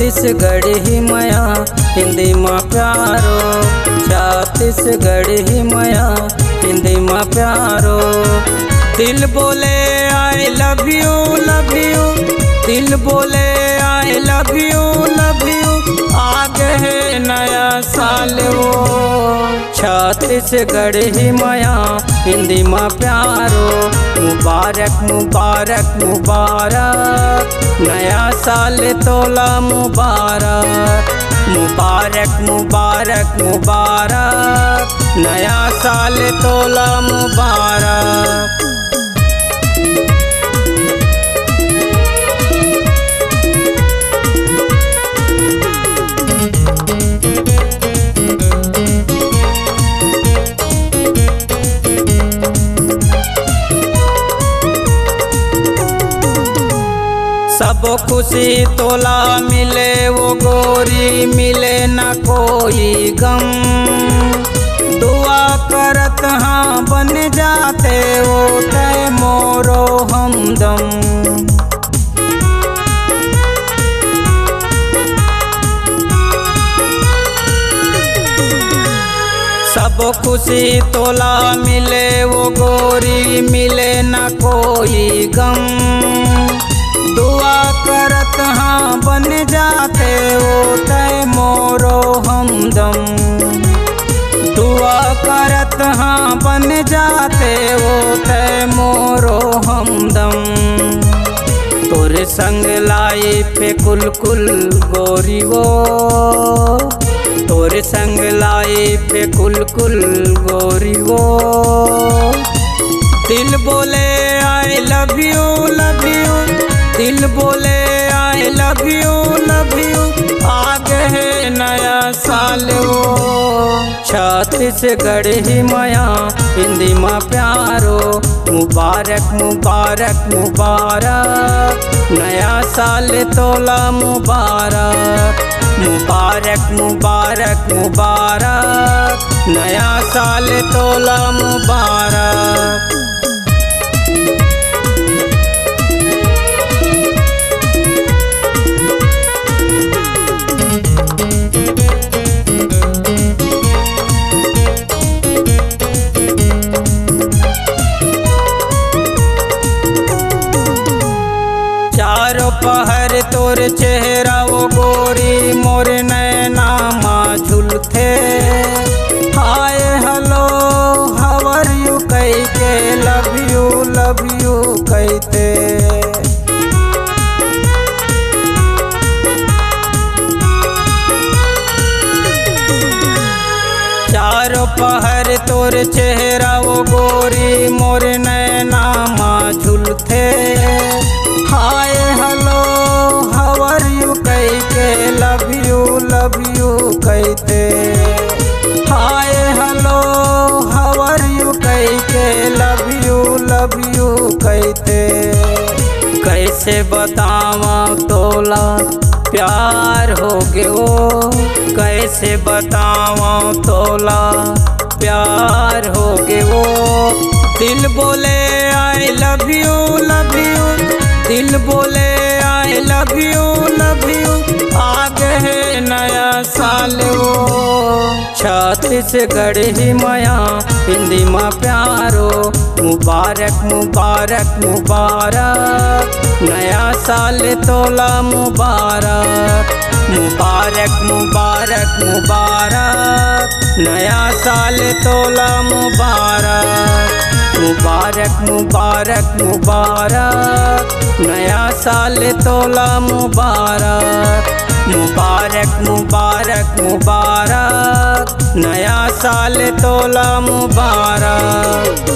छत्तीसगढ़ ही मया हिंदी माँ प्यारो, छत्तीसगढ़ ही मया हिंदी माँ प्यारो। दिल बोले I love you love you, दिल बोले I love you love you, आगे है नया साल वो। छत्तीसगढ़ ही मया हिंदी माँ प्यारो, मुबारक मुबारक मुबारक, नया साल तोला मुबारक, मुबारक मुबारक मुबारक, नया साल तोला मुबारक। सब खुशी तोला मिले वो गोरी, मिले न कोई गम, दुआ करत हाँ बन जाते वो तय मोरो हमदम। सब खुशी तोला मिले वो गोरी, मिले न कोई गम, दुआ करत हाँ बन जाते वो तय मोरो हमदम, दुआ करत हाँ बन जाते वो तय मोरो हमदम। तोरे संग लाई पे कुल कुल गोरी वो, तोरे संग लाई पे कुल कुल गोरी वो। दिल बोले I love you love you, दिल बोले I love you love you, आगे है नया साल वो। छत्तीसगढ़ ही मया हिंदी माँ प्यारो, मुबारक मुबारक मुबारक, नया साल तोला मुबारक, मुबारक मुबारक मुबारक, नया साल तोला मुबारक। चारों पहर तोर चेहरा वो गोरी, मोर नैना माँ झुलथे, हाय हेलो हावर यू कह के लव यू कहते। चारों पहर तोर चेहरा वो गोरी, मोर नैना माँ झुलथे, हाय हेलो हावर यू कह के लव यू कहते। हाय हेलो हावर यू कह के लव यू कहते। कैसे बतावा तोला प्यार हो गयो, कैसे बतावा तोला प्यार हो गयो। दिल बोले I love you love you, दिल बोले I love you love you, आगे है नया साल वो। छत्तीसगढ़ ही मया हिंदी माँ प्यारो, मुबारक मुबारक मुबारक, नया साल तोला मुबारक, मुबारक मुबारक मुबारक, नया साल तोला मुबारक, मुबारक मुबारक मुबारक, नया साल तोला मुबारक, मुबारक मुबारक मुबारक, नया साल तोला मुबारक।